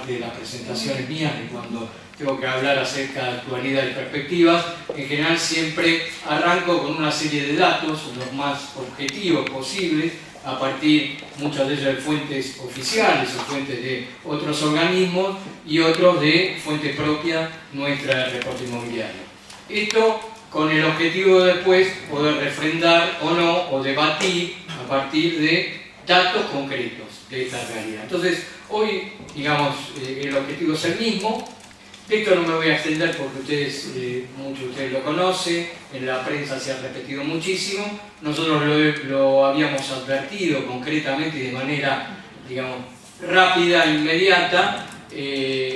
parte de las presentaciones mías, de cuando tengo que hablar acerca de actualidad y perspectivas, en general siempre arranco con una serie de datos, los más objetivos posibles, a partir muchas de ellas de fuentes oficiales o fuentes de otros organismos y otros de fuente propia nuestra de reporte inmobiliario. Esto con el objetivo de después poder refrendar o no, o debatir a partir de datos concretos de esta realidad. Entonces, hoy, digamos, el objetivo es el mismo. De esto no me voy a extender porque ustedes, muchos de ustedes lo conocen, en la prensa se ha repetido muchísimo. Nosotros lo habíamos advertido concretamente y de manera, digamos, rápida e inmediata,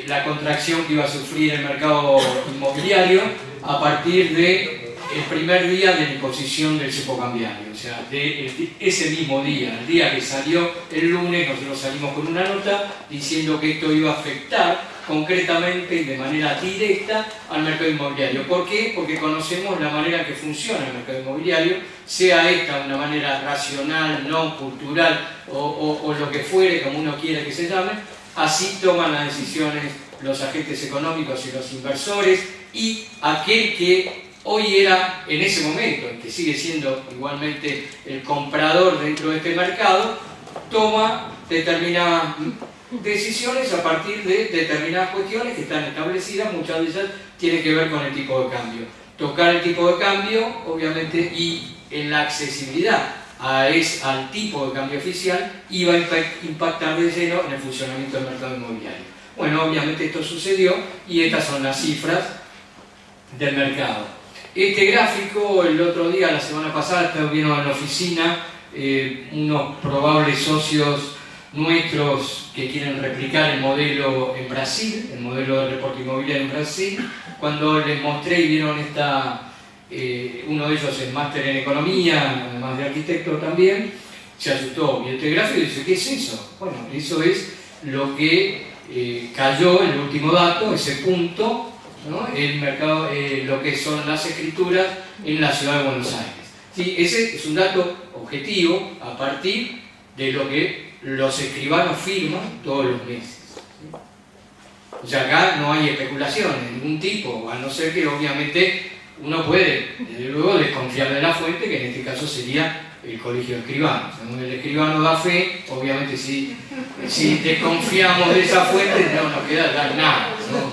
la contracción que iba a sufrir el mercado inmobiliario a partir del primer día de la imposición del cepo cambiario. O sea, ese mismo día, el día que salió el lunes, nosotros salimos con una nota diciendo que esto iba a afectar concretamente y de manera directa al mercado inmobiliario. ¿Por qué? Porque conocemos la manera que funciona el mercado inmobiliario, sea esta una manera racional, no cultural o lo que fuere, como uno quiera que se llame. Así toman las decisiones los agentes económicos y los inversores, y aquel que hoy era, en ese momento, el que sigue siendo igualmente el comprador dentro de este mercado, toma determinadas decisiones a partir de determinadas cuestiones que están establecidas. Muchas de ellas tienen que ver con el tipo de cambio. Tocar el tipo de cambio, obviamente, y en la accesibilidad al tipo de cambio oficial iba a impactar de lleno en el funcionamiento del mercado inmobiliario. Bueno, obviamente esto sucedió y estas son las cifras del mercado. Este gráfico, el otro día, la semana pasada, vino en la oficina unos probables socios nuestros que quieren replicar el modelo en Brasil, el modelo de reporte inmobiliario en Brasil. Cuando les mostré y vieron uno de ellos es máster en economía, además de arquitecto también, se asustó. Y este gráfico dice, ¿qué es eso? Bueno, eso es lo que cayó en el último dato, ese punto, ¿no? El mercado, lo que son las escrituras en la ciudad de Buenos Aires. ¿Sí? Ese es un dato objetivo a partir de lo que los escribanos firman todos los meses. ¿Sí? O sea, acá no hay especulaciones de ningún tipo, a no ser que obviamente uno puede, desde luego, desconfiar de la fuente, que en este caso sería el colegio de escribanos. El escribano da fe, obviamente si desconfiamos de esa fuente no nos queda dar nada, ¿no?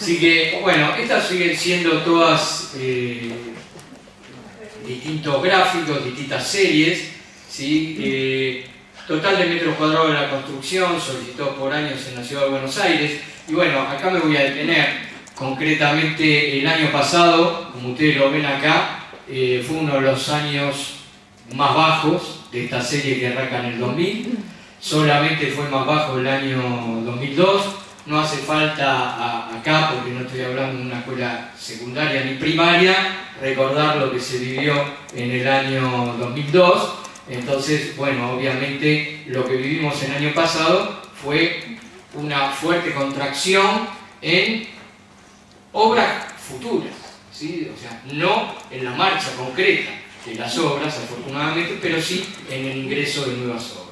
Así que, bueno, estas siguen siendo todas distintos gráficos, distintas series, ¿sí? Total de metros cuadrados de la construcción, solicitado por años en la ciudad de Buenos Aires. Y bueno, acá me voy a detener. Concretamente, el año pasado, como ustedes lo ven acá, fue uno de los años más bajos de esta serie que arranca en el 2000. Solamente fue más bajo el año 2002. No hace falta acá, porque no estoy hablando de una escuela secundaria ni primaria, recordar lo que se vivió en el año 2002. Entonces, bueno, obviamente lo que vivimos el año pasado fue una fuerte contracción en obras futuras, ¿sí? O sea, no en la marcha concreta de las obras, afortunadamente, pero sí en el ingreso de nuevas obras.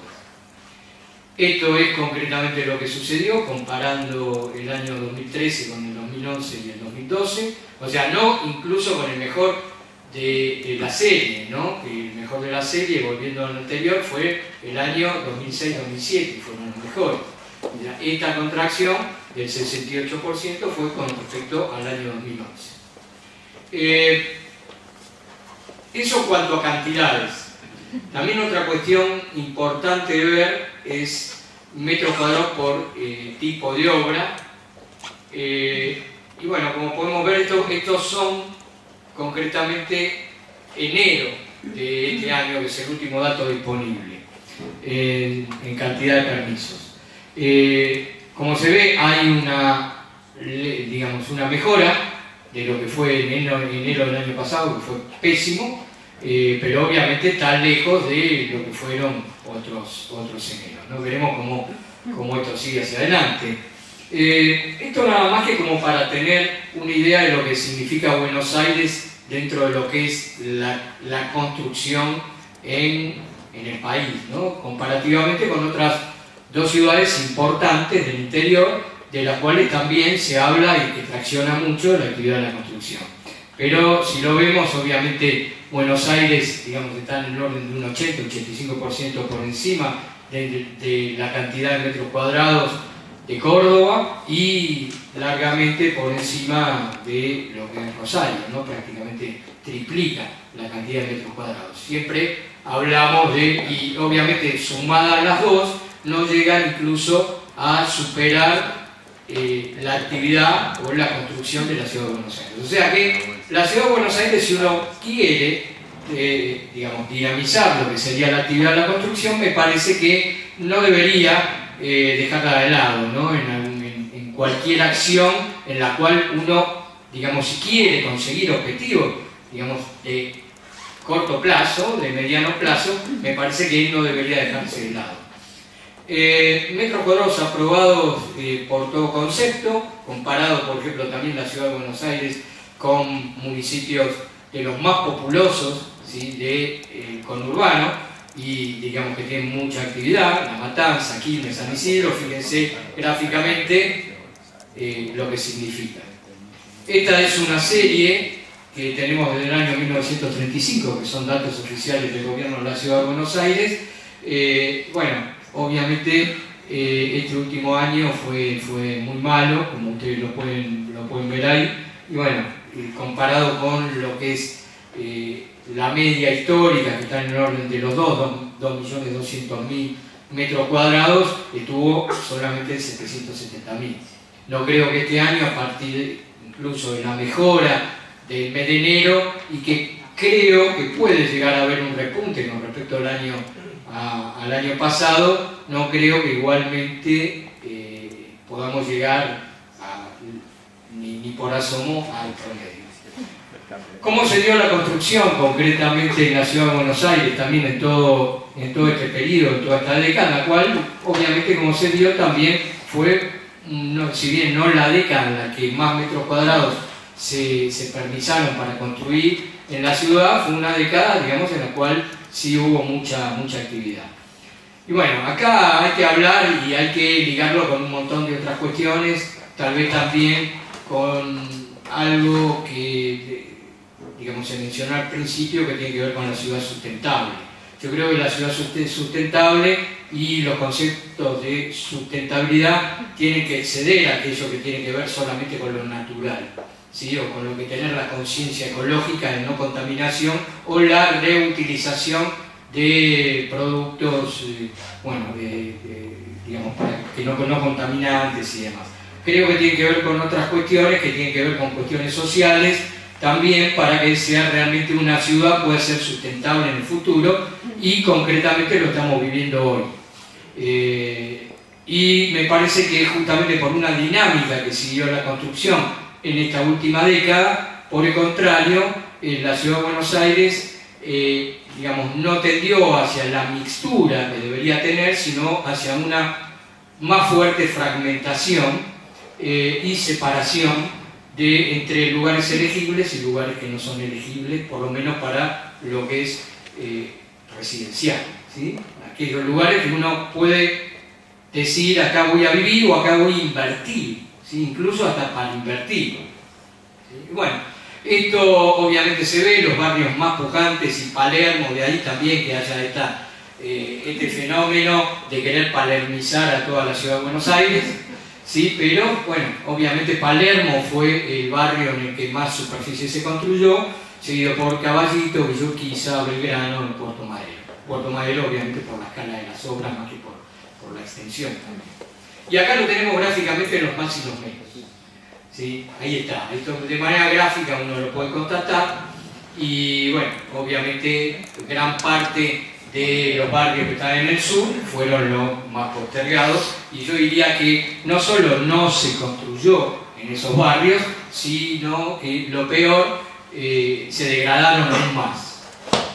Esto es concretamente lo que sucedió, comparando el año 2013 con el 2011 y el 2012, o sea, no incluso con el mejor de la serie, ¿no? El mejor de la serie, volviendo al anterior, fue el año 2006-2007, fueron los mejores. Esta contracción del 68% fue con respecto al año 2011. Eso cuanto a cantidades. También otra cuestión importante de ver es metros cuadrados por tipo de obra. Y bueno, como podemos ver, estos son concretamente enero de este año, que es el último dato disponible en cantidad de permisos. Como se ve, hay una mejora de lo que fue en enero del año pasado, que fue pésimo, pero obviamente está lejos de lo que fueron otros eneros, ¿no? Veremos cómo esto sigue hacia adelante. Esto nada más que como para tener una idea de lo que significa Buenos Aires dentro de lo que es la construcción en el país, ¿no? Comparativamente con otras dos ciudades importantes del interior, de las cuales también se habla y que tracciona mucho la actividad de la construcción. Pero si lo vemos, obviamente Buenos Aires, digamos, está en el orden de un 80-85% por encima de la cantidad de metros cuadrados de Córdoba y largamente por encima de lo que es Rosario, ¿no? Prácticamente triplica la cantidad de metros cuadrados. Siempre hablamos de, y obviamente sumadas las dos, no llegan incluso a superar la actividad o la construcción de la Ciudad de Buenos Aires. O sea que la Ciudad de Buenos Aires, si uno quiere, digamos, dinamizar lo que sería la actividad de la construcción, me parece que no debería dejarla de lado, ¿no? En cualquier acción en la cual uno, digamos, si quiere conseguir objetivos, digamos, de corto plazo, de mediano plazo, me parece que no debería dejarse de lado. Metros cuadrados aprobados por todo concepto, comparado, por ejemplo, también la Ciudad de Buenos Aires con municipios de los más populosos, ¿sí?, del conurbano, y digamos que tienen mucha actividad, La Matanza, Quilmes, San Isidro. Fíjense gráficamente lo que significa. Esta es una serie que tenemos desde el año 1935, que son datos oficiales del gobierno de la Ciudad de Buenos Aires. Bueno, obviamente este último año fue muy malo, como ustedes lo pueden ver ahí, y bueno, comparado con lo que es la media histórica, que está en el orden de los 2.200.000 metros cuadrados, estuvo solamente 770.000. No creo que este año, a partir incluso de la mejora del mes de enero, y que creo que puede llegar a haber un repunte con respecto al año pasado, no creo que igualmente podamos llegar ni por asomo al promedio. ¿Cómo se dio la construcción concretamente en la Ciudad de Buenos Aires, también en todo este periodo, en toda esta década, la cual obviamente, como se dio, también fue, si bien no la década en la que más metros cuadrados se permisaron para construir en la ciudad, fue una década, digamos, en la cual sí hubo mucha actividad. Y bueno, acá hay que hablar y hay que ligarlo con un montón de otras cuestiones, tal vez también con algo que, digamos, se mencionó al principio, que tiene que ver con la ciudad sustentable. Yo creo que la ciudad sustentable y los conceptos de sustentabilidad tienen que exceder a aquello que tiene que ver solamente con lo natural, ¿sí?, o con lo que tener la conciencia ecológica de no contaminación o la reutilización de productos, bueno, digamos, que no contaminantes y demás. Creo que tiene que ver con otras cuestiones, que tienen que ver con cuestiones sociales, también, para que sea realmente una ciudad pueda ser sustentable en el futuro, y concretamente lo estamos viviendo hoy. Y me parece que justamente por una dinámica que siguió la construcción en esta última década, por el contrario, la Ciudad de Buenos Aires, digamos, no tendió hacia la mixtura que debería tener, sino hacia una más fuerte fragmentación y separación entre lugares elegibles y lugares que no son elegibles, por lo menos para lo que es residencial, ¿sí? Aquellos lugares que uno puede decir, acá voy a vivir o acá voy a invertir, ¿sí?, incluso hasta para invertir, ¿sí? Bueno, esto obviamente se ve en los barrios más pujantes, y Palermo, de ahí también que haya este fenómeno de querer palermizar a toda la Ciudad de Buenos Aires, ¿sí? Pero bueno, obviamente Palermo fue el barrio en el que más superficie se construyó, seguido por Caballito, Villa Urquiza, Belgrano y Puerto Madero. Puerto Madero obviamente por la escala de las obras más que por la extensión también. Y acá lo tenemos gráficamente en los más y los menos, ¿sí? Ahí está, esto de manera gráfica uno lo puede constatar, y bueno, obviamente gran parte de los barrios que están en el sur fueron los más postergados, y yo diría que no solo no se construyó en esos barrios, sino que lo peor, se degradaron aún más,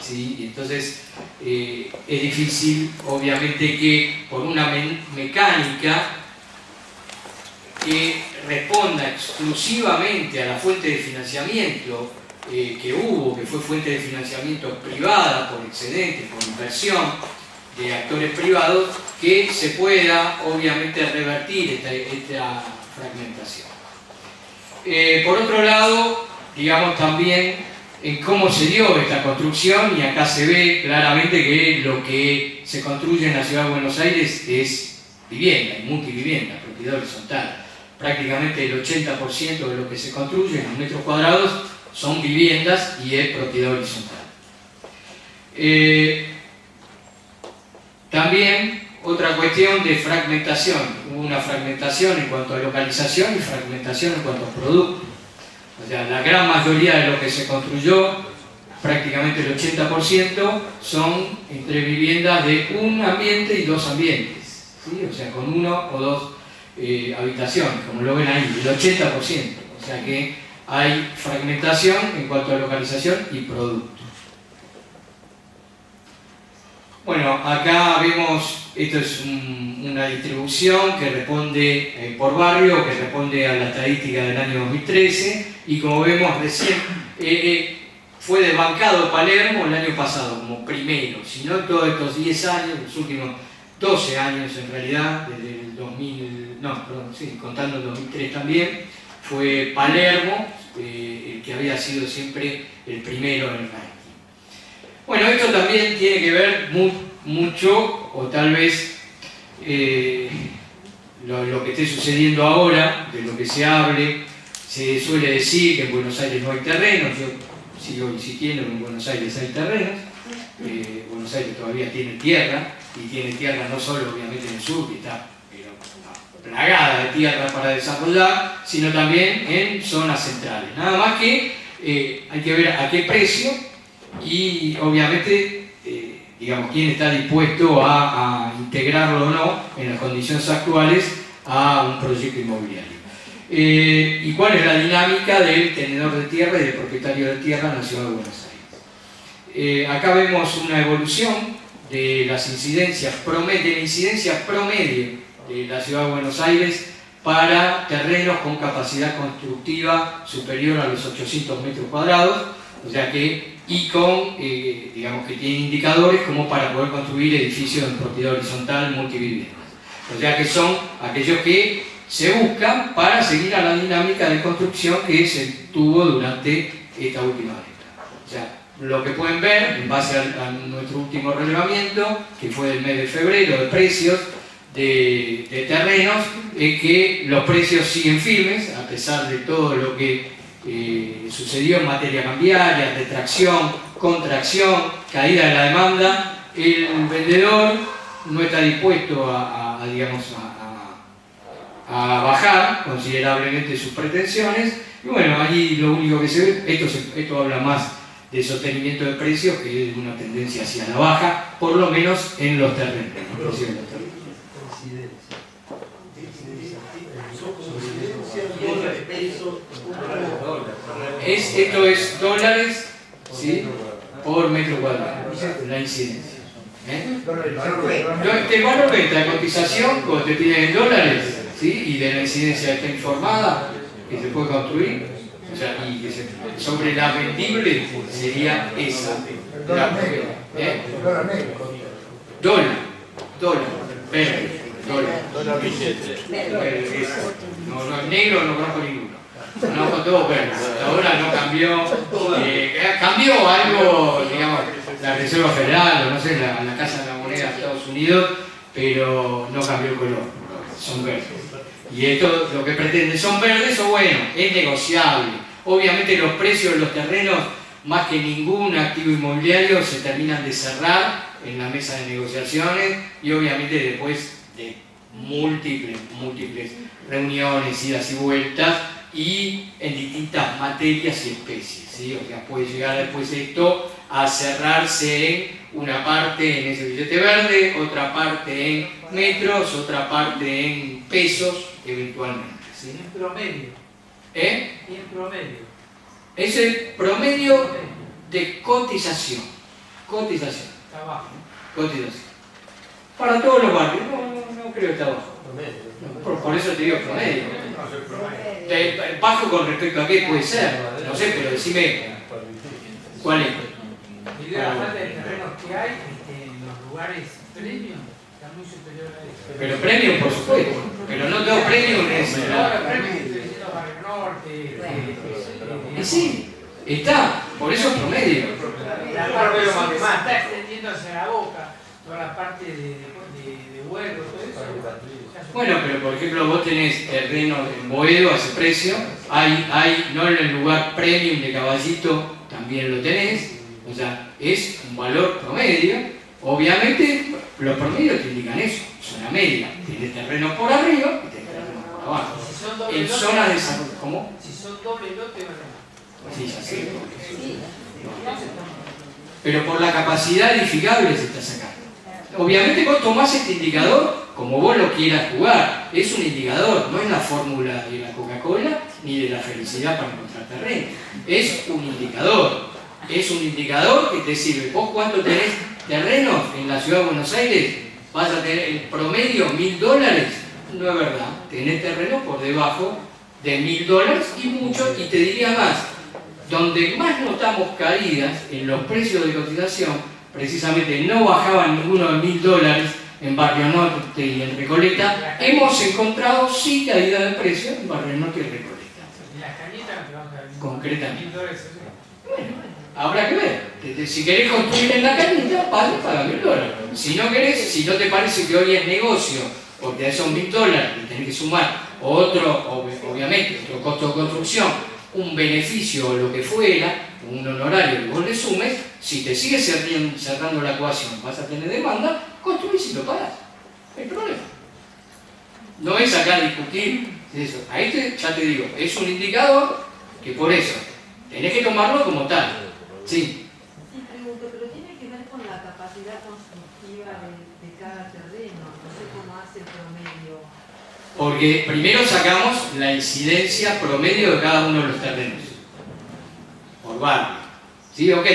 ¿sí? Y entonces es difícil, obviamente, que por una mecánica que responda exclusivamente a la fuente de financiamiento que hubo, que fue fuente de financiamiento privada por excedente, por inversión, de actores privados, que se pueda obviamente revertir esta fragmentación. Por otro lado, digamos también en cómo se dio esta construcción, y acá se ve claramente que lo que se construye en la Ciudad de Buenos Aires es vivienda, y multivivienda, propiedad horizontal. Prácticamente el 80% de lo que se construye en los metros cuadrados son viviendas y es propiedad horizontal. También otra cuestión de fragmentación. Hubo una fragmentación en cuanto a localización y fragmentación en cuanto a producto. O sea, la gran mayoría de lo que se construyó, prácticamente el 80%, son entre viviendas de un ambiente y dos ambientes, ¿sí? O sea, con uno o dos habitaciones, como lo ven ahí, el 80%. O sea que hay fragmentación en cuanto a localización y producto. Bueno, acá vemos, esto es una distribución que responde por barrio, que responde a la estadística del año 2013, y como vemos recién, fue desbancado Palermo el año pasado como primero, si no todos estos 10 años, los últimos 12 años en realidad, desde el 2000, no, perdón, sí, contando el 2003 también, fue Palermo el que había sido siempre el primero en el ranking. Bueno, esto también tiene que ver mucho, o tal vez lo que esté sucediendo ahora, de lo que se hable. Se suele decir que en Buenos Aires no hay terrenos. Yo sigo insistiendo que en Buenos Aires hay terrenos. Buenos Aires todavía tiene tierra, y tiene tierra no solo obviamente en el sur, que está plagada de tierra para desarrollar, sino también en zonas centrales. Nada más que hay que ver a qué precio y obviamente digamos quién está dispuesto a integrarlo o no en las condiciones actuales a un proyecto inmobiliario. Y cuál es la dinámica del tenedor de tierra y del propietario de tierra en la Ciudad de Buenos Aires. Acá vemos una evolución de las incidencias promedio, de la Ciudad de Buenos Aires para terrenos con capacidad constructiva superior a los 800 metros cuadrados, o sea que, y con, digamos que tiene indicadores como para poder construir edificios en propiedad horizontal multiviviendas. O sea que son aquellos que se buscan para seguir a la dinámica de construcción que se tuvo durante esta última década. O sea, lo que pueden ver, en base a nuestro último relevamiento, que fue del mes de febrero, de precios de terrenos, es que los precios siguen firmes, a pesar de todo lo que sucedió en materia cambiaria, retracción, contracción, caída de la demanda. El vendedor no está dispuesto a bajar considerablemente sus pretensiones, y bueno, allí lo único que se ve, esto habla más de sostenimiento de precios que de una tendencia hacia la baja, por lo menos en los terrenos. Esto es dólares, ¿sí?, por metro cuadrado, la incidencia. Te van a ver la cotización cuando te piden en dólares, ¿sí?, y de la incidencia está informada, que se puede construir, o sea, y que sobre la vendible sería esa. Dólar, verde, dólar billete. No, negro no conozco ninguno. Conozco todos verdes. Ahora no cambió. Cambió algo, digamos, la Reserva Federal, o no sé, la Casa de la Moneda de Estados Unidos, pero no cambió el color. Son verdes. Y esto lo que pretende son verdes, o bueno, es negociable. Obviamente los precios de los terrenos, más que ningún activo inmobiliario, se terminan de cerrar en la mesa de negociaciones, y obviamente después de múltiples reuniones, idas y vueltas, y en distintas materias y especies, ¿sí? O sea, puede llegar después esto a cerrarse en una parte en ese billete verde, otra parte en metros, otra parte en pesos, eventualmente, ¿sí? En promedio. Y en promedio. Es el promedio de cotización. Está bajo. Cotización. Para todos los barrios, no creo que está bajo. Por eso te digo promedio. Bajo con respecto a qué puede ser, no sé, pero decime cuál es. Debido a la falta de terrenos que hay en los lugares Premium está muy superior a eso. Pero premium, por supuesto. Pero no todo premium es... Ahora premium estoy diciendo Barrio Norte. Y sí, está. Por eso es promedio. La parte se está extendiendo hacia la boca, toda la parte de Huergo, todo eso. Bueno, pero por ejemplo vos tenés terreno en Boedo a ese precio, hay no en el lugar premium de Caballito, también lo tenés, o sea, es un valor promedio. Obviamente los promedios te indican eso, zona media, tenés terreno por arriba y tenés terreno por abajo. Si son doble En lote, zona de salud, ¿cómo? Si son doble lote, van a... Sí, ya sé. Pero por la capacidad edificable se está sacando. Obviamente vos tomás este indicador como vos lo quieras jugar. Es un indicador, no es la fórmula de la Coca-Cola ni de la felicidad para encontrar terreno. Es un indicador. Es un indicador que te sirve. Vos cuánto tenés terrenos en la ciudad de Buenos Aires, vas a tener en promedio $1000. No es verdad. Tenés terrenos por debajo de $1000 y mucho, y te diría más. Donde más notamos caídas en los precios de cotización, precisamente no bajaban ninguno de $1000 en Barrio Norte y en Recoleta, hemos encontrado sí caída de precios en Barrio Norte y Recoleta. Y las cañitas te bajan Concretamente. $1000. Bueno, habrá que ver. Si querés construir en la cañita, paga $1000. Si no querés, si no te parece que hoy es negocio, porque a esos $1000 le tenés que sumar otro, obviamente, otro costo de construcción, un beneficio o lo que fuera, un honorario que vos le sumes, si te sigues cerrando la ecuación, vas a tener demanda, construís y lo pagás. No hay problema. No es acá discutir eso. Ahí ya te digo, es un indicador que por eso tenés que tomarlo como tal. Sí. Sí, pregunto, pero tiene que ver con la capacidad constructiva de cada terreno, no sé cómo hace el promedio. Porque primero sacamos la incidencia promedio de cada uno de los terrenos. Por barrio. ¿Sí? Ok.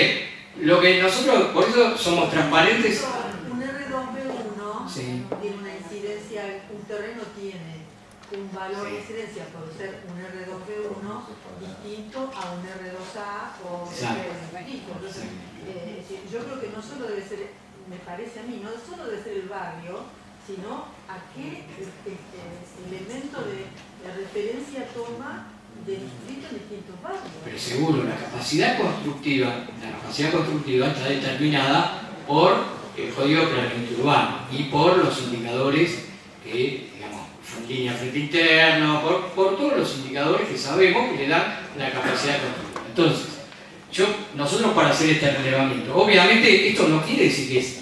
Lo que nosotros, por eso somos transparentes. Un R2B1 Sí. tiene una incidencia, un terreno tiene un valor de incidencia por ser un R2B1 distinto a un R2A o Exacto. Entonces, yo creo que no solo debe ser, me parece a mí, no solo debe ser el barrio, sino a qué elemento de referencia toma de distrito en distintos barrios. Pero seguro, la capacidad constructiva está determinada por el Código de Planeamiento Urbano y por los indicadores que, digamos, línea frente interno, por todos los indicadores que sabemos que le dan la capacidad constructiva. Entonces, nosotros para hacer este relevamiento, obviamente esto no quiere decir que es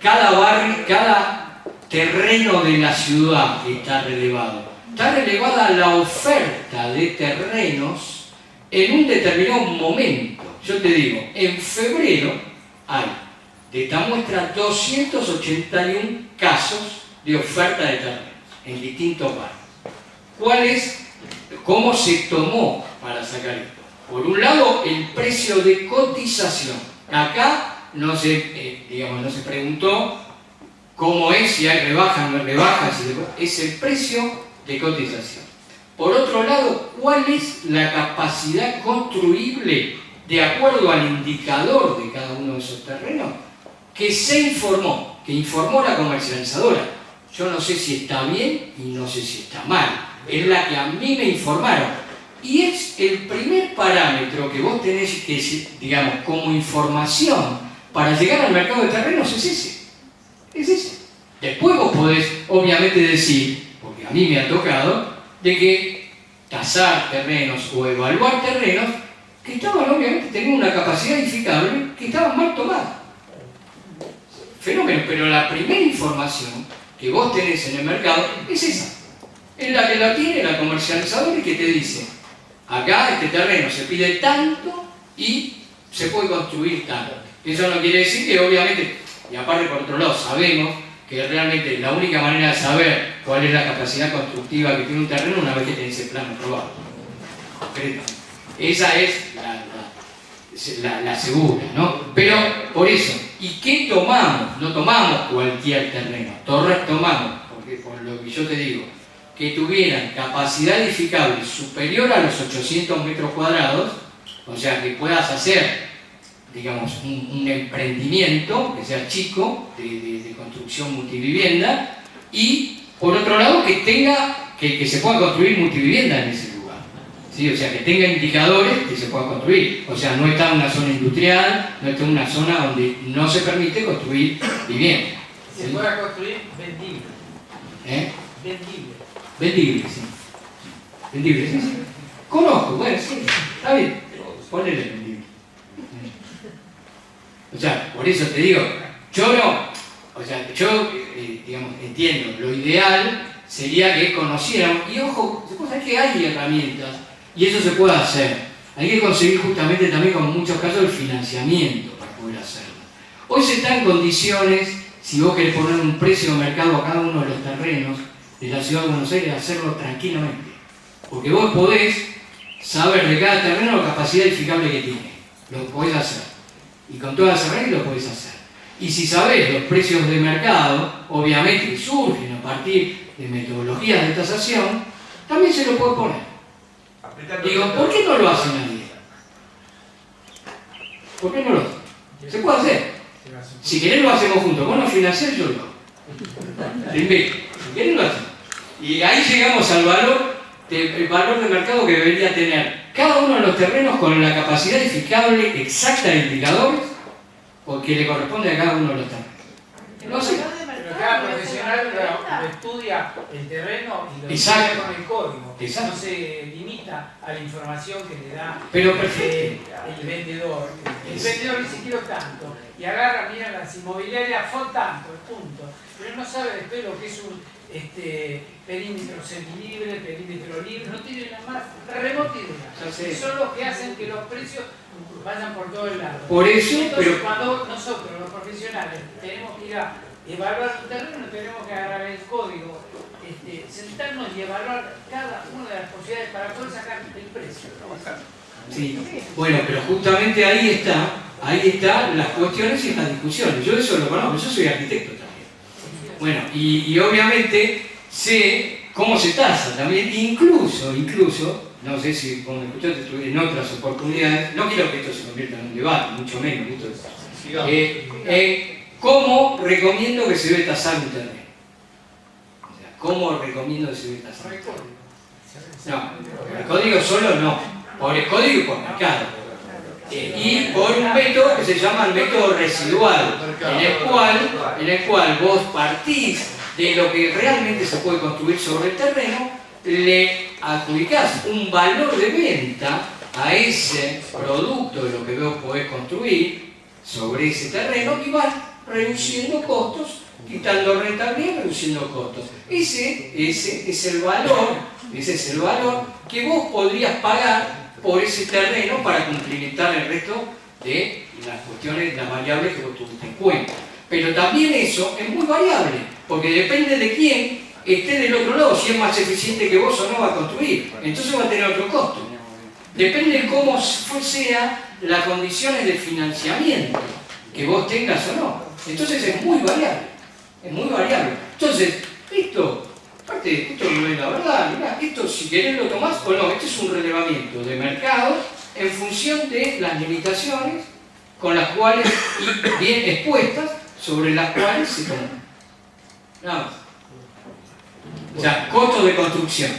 cada barrio, cada terreno de la ciudad está relevado. Está relevada la oferta de terrenos en un determinado momento. Yo te digo, en febrero hay de esta muestra 281 casos de oferta de terrenos en distintos barrios. ¿Cómo se tomó para sacar esto? Por un lado, el precio de cotización. Acá no se preguntó cómo es, si hay rebajas, no hay rebajas, es el precio de cotización. Por otro lado, ¿cuál es la capacidad construible de acuerdo al indicador de cada uno de esos terrenos? Que se informó, que informó la comercializadora. Yo no sé si está bien y no sé si está mal. Es la que a mí me informaron. Y es el primer parámetro que vos tenés que, digamos, como información para llegar al mercado de terrenos es ese. Es ese. Después vos podés, obviamente, decir, porque a mí me ha tocado, de que tasar terrenos o evaluar terrenos que estaban, obviamente, teniendo una capacidad edificable que estaban mal tomadas. Fenómeno, pero la primera información que vos tenés en el mercado es esa. Es la que la tiene la comercializadora y que te dice, acá este terreno se pide tanto y se puede construir tanto. Eso no quiere decir que, obviamente, y aparte por otro lado sabemos que realmente la única manera de saber cuál es la capacidad constructiva que tiene un terreno una vez que tenés el plano aprobado. Esa es la segura, ¿no? Pero por eso, ¿y qué tomamos? No tomamos cualquier terreno, tomamos, porque por lo que yo te digo, que tuvieran capacidad edificable superior a los 800 metros cuadrados, o sea que puedas hacer digamos, un emprendimiento que sea chico de construcción multivivienda, y por otro lado que se pueda construir multivivienda en ese lugar, ¿sí? O sea, que tenga indicadores que se pueda construir, o sea, no está en una zona industrial, no está en una zona donde no se permite construir vivienda. Se ¿Sí? pueda construir vendible. Vendible. Vendible, sí. Vendible, sí, sí. Conozco, bueno, sí, está bien. Ponele vendible. O sea, por eso te digo, yo digamos, entiendo, lo ideal sería que conociéramos, y ojo, se puede saber que hay herramientas, y eso se puede hacer. Hay que conseguir justamente también, como en muchos casos, el financiamiento para poder hacerlo. Hoy se está en condiciones, si vos querés poner un precio de mercado a cada uno de los terrenos de la ciudad de Buenos Aires, hacerlo tranquilamente. Porque vos podés saber de cada terreno la capacidad edificable que tiene. Lo podés hacer. Y con todas las herramientas lo podés hacer. Y si sabés los precios de mercado, obviamente que surgen a partir de metodologías de tasación, también se lo puede poner. Digo, ¿por qué no lo hace nadie? ¿Por qué no lo hace? Se puede hacer. Si querés lo hacemos juntos. Vos no financiás, yo lo. Te invito. Si querés lo hacemos. Y ahí llegamos al valor de mercado que debería tener cada uno de los terrenos con la capacidad edificable exacta de indicadores porque le corresponde a cada uno de los terrenos. No sé. Pero cada profesional lo estudia el terreno y lo Exacto. estudia con el código. Exacto. No se limita a la información que le da el vendedor. El vendedor dice quiero tanto y agarra, mira las inmobiliarias, fue tanto, punto. Pero no sabe después lo que es un perímetro semilibre, perímetro libre, no tiene la más remota idea. Son los que hacen que los precios vayan por todo el lado. Por eso, entonces, pero cuando nosotros, los profesionales, tenemos que ir a evaluar un terreno, tenemos que agarrar el código, sentarnos y evaluar cada una de las posibilidades para poder sacar el precio. sí. Bueno, pero justamente ahí están las cuestiones y las discusiones. Yo eso lo conozco, yo soy arquitecto también. Bueno, y obviamente sé cómo se tasa también, incluso, no sé si como escuchaste en otras oportunidades, no quiero que esto se convierta en un debate, mucho menos, ¿cómo recomiendo que se debe tasar un terreno? O sea, ¿cómo recomiendo que se debe tasar? No, por el código solo no, por el código y por mercado. Y por un método que se llama el método residual, en el cual vos partís de lo que realmente se puede construir sobre el terreno, le adjudicás un valor de venta a ese producto de lo que vos podés construir sobre ese terreno y vas reduciendo costos, quitando rentabilidad, reduciendo costos. Ese es el valor que vos podrías pagar por ese terreno para cumplimentar el resto de las cuestiones, las variables que vos tuviste en cuenta. Pero también eso es muy variable, porque depende de quién esté del otro lado, si es más eficiente que vos o no va a construir. Entonces va a tener otro costo. Depende de cómo sean las condiciones de financiamiento que vos tengas o no. Entonces es muy variable. Es muy variable. Entonces, esto no es la verdad, mirá, esto si querés lo tomás o no, este es un relevamiento de mercado en función de las limitaciones con las cuales, y bien expuestas, sobre las cuales se toman. Nada más. O sea, costos de construcción.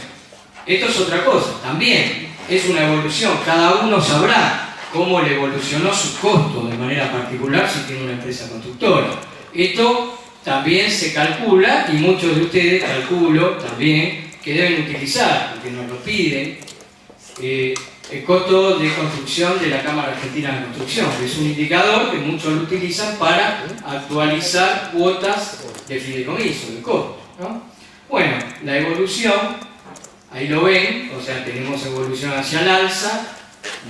Esto es otra cosa, también es una evolución, cada uno sabrá cómo le evolucionó su costo de manera particular si tiene una empresa constructora. Esto también se calcula, y muchos de ustedes calculo también que deben utilizar, porque nos lo piden, el costo de construcción de la Cámara Argentina de Construcción, que es un indicador que muchos lo utilizan para actualizar cuotas de fideicomiso, de costo, ¿no? Bueno, la evolución, ahí lo ven, o sea, tenemos evolución hacia el alza,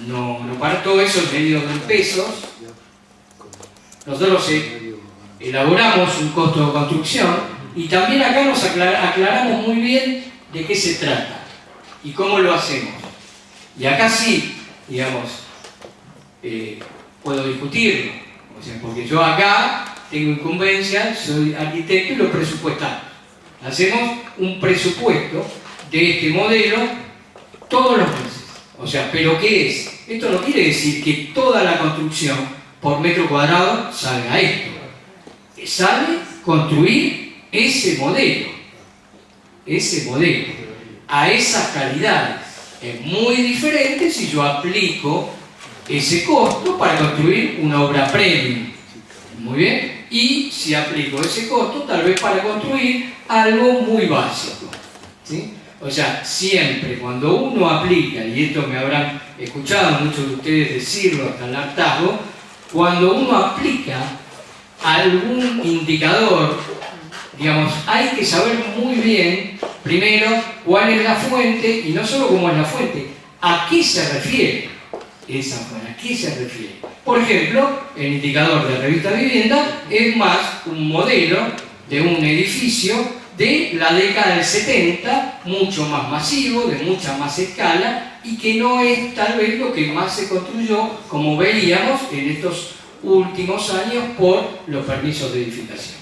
no para todo eso medido en pesos. Nosotros elaboramos un costo de construcción y también acá nos aclaramos muy bien de qué se trata y cómo lo hacemos. Y acá sí, digamos, puedo discutirlo, o sea, porque yo acá tengo incumbencia, soy arquitecto y lo presupuestamos. Hacemos un presupuesto de este modelo todos los meses. O sea, ¿pero qué es? Esto no quiere decir que toda la construcción por metro cuadrado salga esto. Sale construir ese modelo, a esas calidades. Es muy diferente si yo aplico ese costo para construir una obra premium. Muy bien. Y si aplico ese costo, tal vez para construir algo muy básico. ¿Sí? O sea, siempre cuando uno aplica, y esto me habrán escuchado muchos de ustedes decirlo hasta el hartazgo, cuando uno aplica algún indicador, digamos, hay que saber muy bien, primero, cuál es la fuente, y no solo cómo es la fuente, a qué se refiere esa fuente, a qué se refiere. Por ejemplo, el indicador de Revista Vivienda es más un modelo de un edificio de la década del 70, mucho más masivo, de mucha más escala, y que no es tal vez lo que más se construyó, como veíamos en estos últimos años, por los permisos de edificación.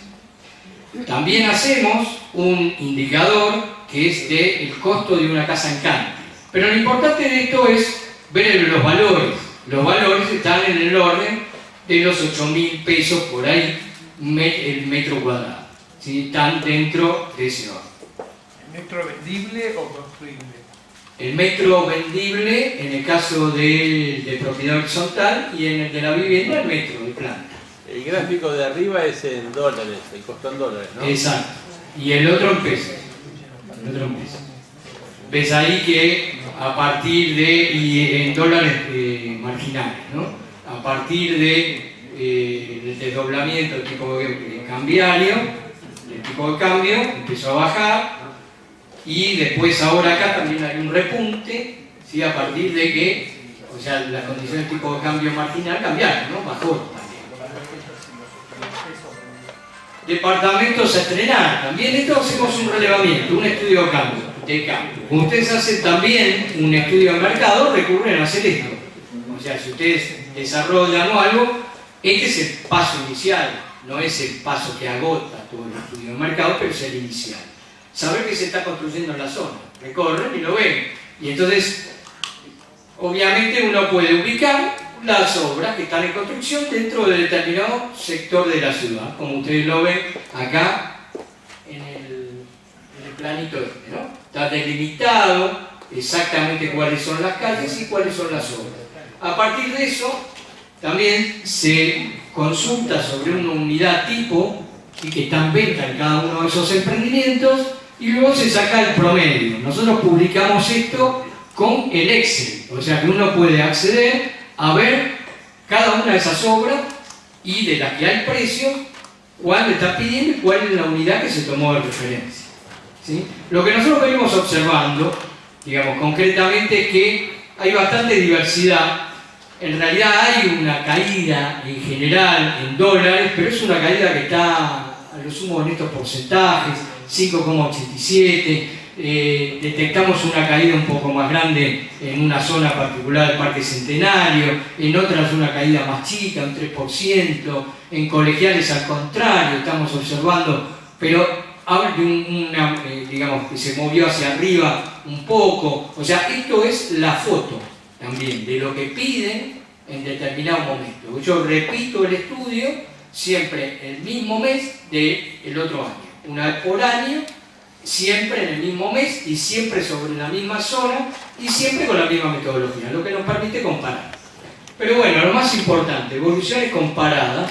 También hacemos un indicador que es del costo de una casa en Canty. Pero lo importante de esto es ver los valores. Los valores están en el orden de los 8.000 pesos por ahí el metro cuadrado. ¿Sí? Están dentro de ese orden. ¿El metro vendible o construible? El metro vendible en el caso de propiedad horizontal, y en el de la vivienda el metro de planta. El gráfico de arriba es en dólares, el costo en dólares, ¿no? Exacto. Y el otro en pesos. Ves ahí que a partir de, y en dólares marginales, ¿no? A partir del desdoblamiento del tipo cambiario, el tipo de cambio empezó a bajar, y después ahora acá también hay un repunte, ¿sí? A partir de que, o sea, las condiciones de tipo de cambio marginal cambiaron, ¿no? Bajó también. Departamentos a estrenar, también esto hacemos un relevamiento, un estudio de cambio. Como ustedes hacen también un estudio de mercado, recurren a hacer esto. O sea, si ustedes desarrollan algo, este es el paso inicial, no es el paso que agota todo el estudio de mercado, pero es el inicial. Saber que se está construyendo en la zona, recorren y lo ven. Y entonces, obviamente uno puede ubicar las obras que están en construcción dentro de determinado sector de la ciudad, como ustedes lo ven acá en el planito este, ¿no? Está delimitado exactamente cuáles son las calles y cuáles son las obras. A partir de eso, también se consulta sobre una unidad tipo y que está en venta en cada uno de esos emprendimientos, y luego se saca el promedio. Nosotros publicamos esto con el Excel, o sea que uno puede acceder a ver cada una de esas obras y de las que hay precio, cuál está pidiendo y cuál es la unidad que se tomó de referencia. ¿Sí? Lo que nosotros venimos observando, digamos concretamente, es que hay bastante diversidad. En realidad hay una caída en general en dólares, pero es una caída que está a lo sumo en estos porcentajes, 5,87. Detectamos una caída un poco más grande en una zona particular del Parque Centenario, en otras una caída más chica, un 3%, en colegiales al contrario, estamos observando, pero habla de digamos que se movió hacia arriba un poco. O sea, esto es la foto también de lo que piden en determinado momento. Yo repito el estudio siempre el mismo mes del otro año, una vez por año, siempre en el mismo mes y siempre sobre la misma zona y siempre con la misma metodología, lo que nos permite comparar. Pero bueno, lo más importante, evoluciones comparadas